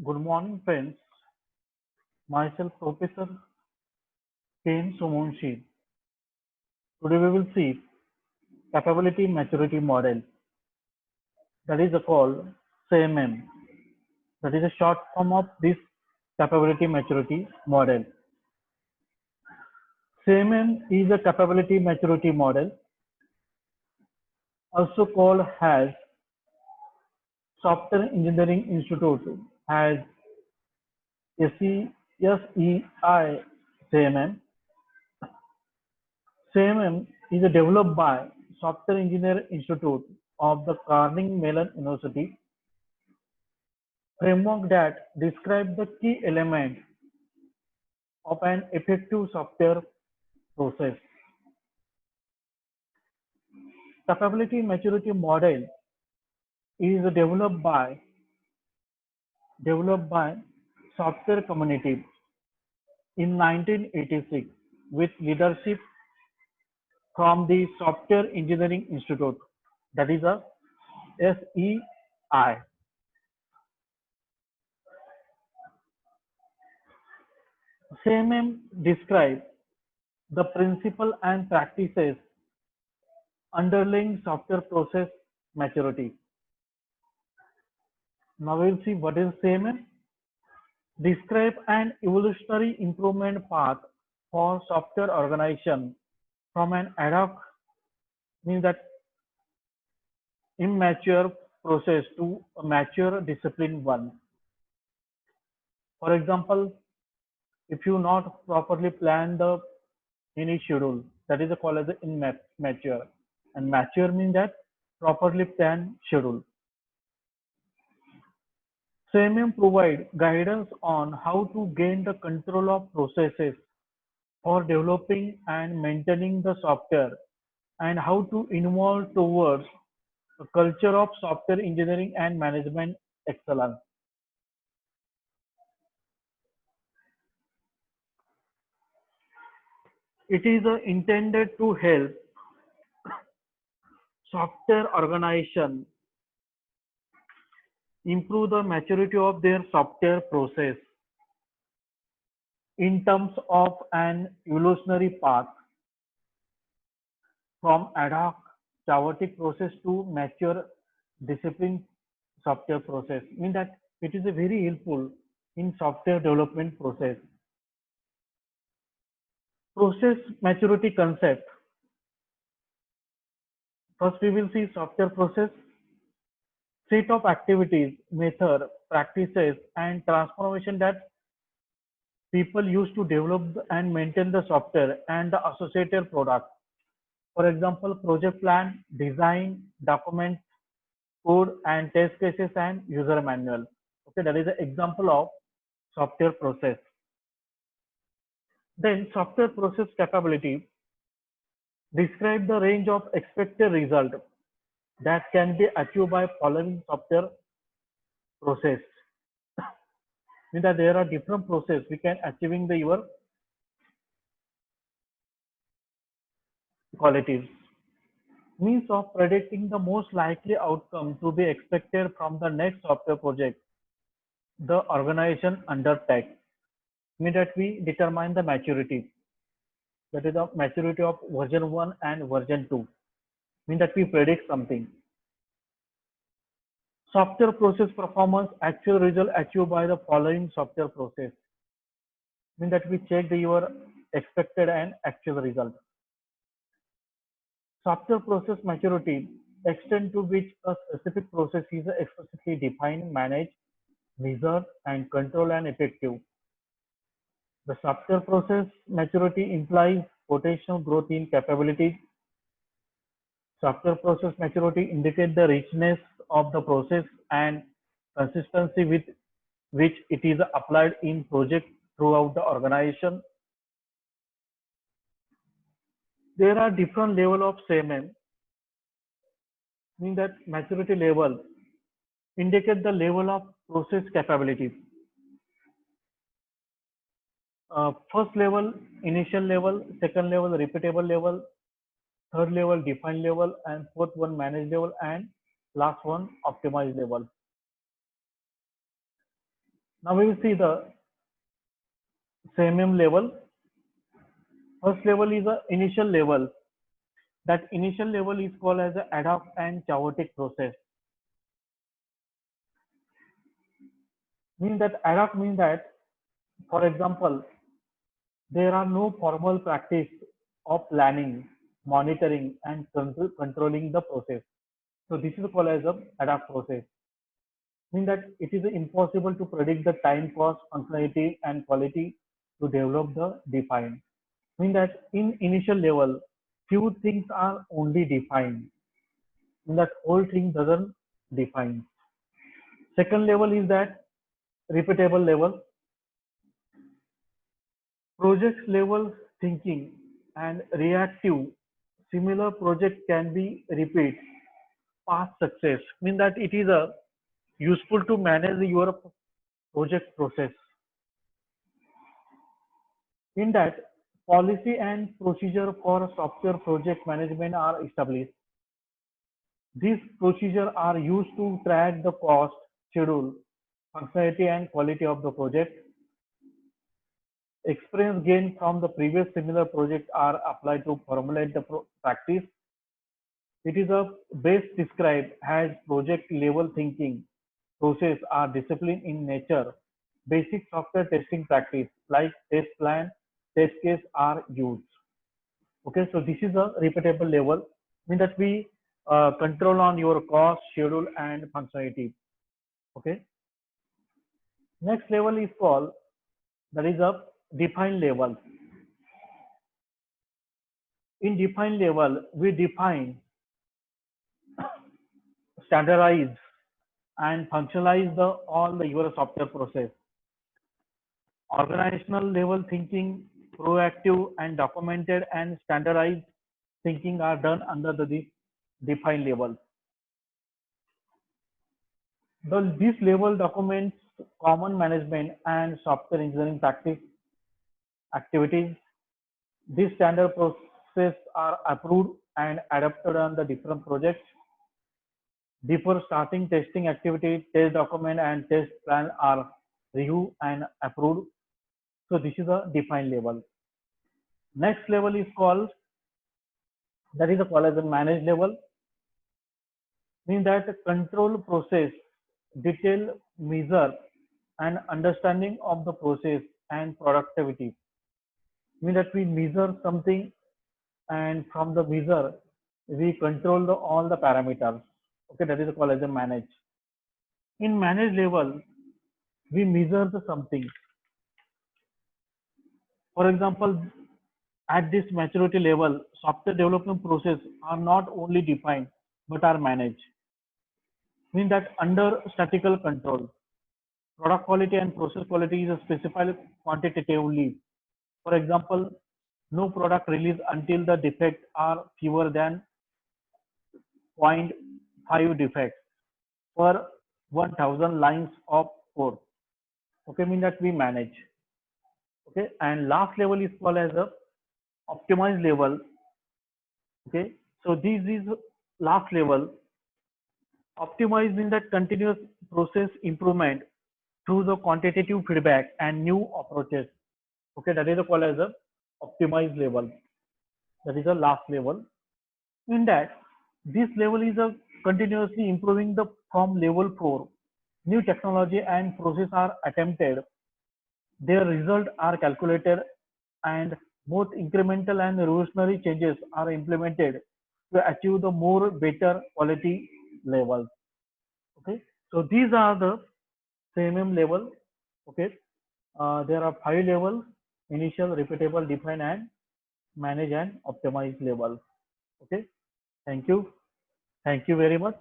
Good morning, friends. Myself, Professor Ken Somonshi. Today we will see capability maturity model. That is called CMM. That is a short form of this capability maturity model. CMM is a capability maturity model, also called as Software Engineering Institute has SEI CMM. CMM is developed by Software Engineering Institute of the Carnegie Mellon University framework that describes the key elements of an effective software process. Capability maturity model is developed by software community in 1986 with leadership from the Software Engineering Institute, that is a SEI. CMM describes the principle and practices underlying software process maturity. Now we'll see what is CMM. Describe an evolutionary improvement path for software organization from an ad hoc, means that immature process to a mature discipline one. For example, if you not properly plan the any schedule, that is called as the immature. And mature means that properly planned schedule. CMM provide guidance on how to gain the control of processes for developing and maintaining the software and how to involve towards a culture of software engineering and management excellence. It is intended to help software organization improve the maturity of their software process in terms of an evolutionary path from ad hoc chaotic process to mature disciplined software process. Mean that it is a very helpful in software development process. Process maturity concept. First, we will see software process, set of activities, method, practices, and transformation that people use to develop and maintain the software and the associated product. For example, project plan, design, document, code, and test cases and user manual. Okay, that is an example of software process. Then software process capability describe the range of expected result that can be achieved by following software process. Means that there are different process we can achieving the your qualities. Means of predicting the most likely outcome to be expected from the next software project the organization undertakes. Means that we determine the maturity. That is the maturity of version 1 and version 2. Means that we predict something. Software process performance actual result achieved by the following software process. Means that we check your expected and actual result. Software process maturity extent to which a specific process is explicitly defined, managed, measured, and controlled and effective. The software process maturity implies potential growth in capabilities. Software process maturity indicates the richness of the process and consistency with which it is applied in project throughout the organization. There are different level of CMM, mean that maturity level indicate the level of process capabilities. First level, initial level, second level, repeatable level, third level, defined level, and fourth one, managed level, and last one, optimized level. Now we will see the CMM level. First level is the initial level. That initial level is called as the ad hoc and chaotic process. Means that ad hoc means that, for example, there are no formal practice of planning, monitoring, and controlling the process. So this is called as a ad hoc process. Means that it is impossible to predict the time, cost, functionality, and quality to develop the defined. Means that in initial level, few things are only defined. Means that whole thing doesn't define. Second level is that repeatable level. Project level thinking and reactive similar project can be repeat past success. Mean that it is a useful to manage your project process. In that, policy and procedure for software project management are established. These procedures are used to track the cost, schedule, functionality, and quality of the project. Experience gained from the previous similar project are applied to formulate the practice. It is a best described as project level thinking process are discipline in nature. Basic software testing practice like test plan, test case are used. Okay, so this is a repeatable level, mean that we control on your cost, schedule, and functionality. Okay, next level is called, that is a defined level. In defined level, we define, standardize, and functionalize the all the your software process. Organizational level thinking, proactive and documented and standardized thinking are done under the defined level. This level documents common management and software engineering practice activities. These standard processes are approved and adapted on the different projects. Before starting testing activity, test document and test plan are reviewed and approved. So this is a defined level. Next level is called, that is called as a managed level. Means that control process, detail, measure, and understanding of the process and productivity. Means that we measure something, and from the measure we control all the parameters. Okay, that is called as a manage. In manage level, we measure the something. For example, at this maturity level, software development process are not only defined but are managed. Means that under statistical control, product quality and process quality is specified quantitatively. For example, no product release until the defects are fewer than 0.5 defects per 1000 lines of code. Okay, mean that we manage. Okay, and last level is called as a optimized level. Okay, so this is last level. Optimized means that continuous process improvement through the quantitative feedback and new approaches. Okay, that is called as a optimized level. That is the last level. In that, this level is a continuously improving the from level 4. New technology and process are attempted. Their results are calculated, and both incremental and revolutionary changes are implemented to achieve the more better quality levels. Okay, so these are the CMM level. Okay, there are 5 levels: initial, repeatable, define, and manage and optimize level. Okay, thank you very much.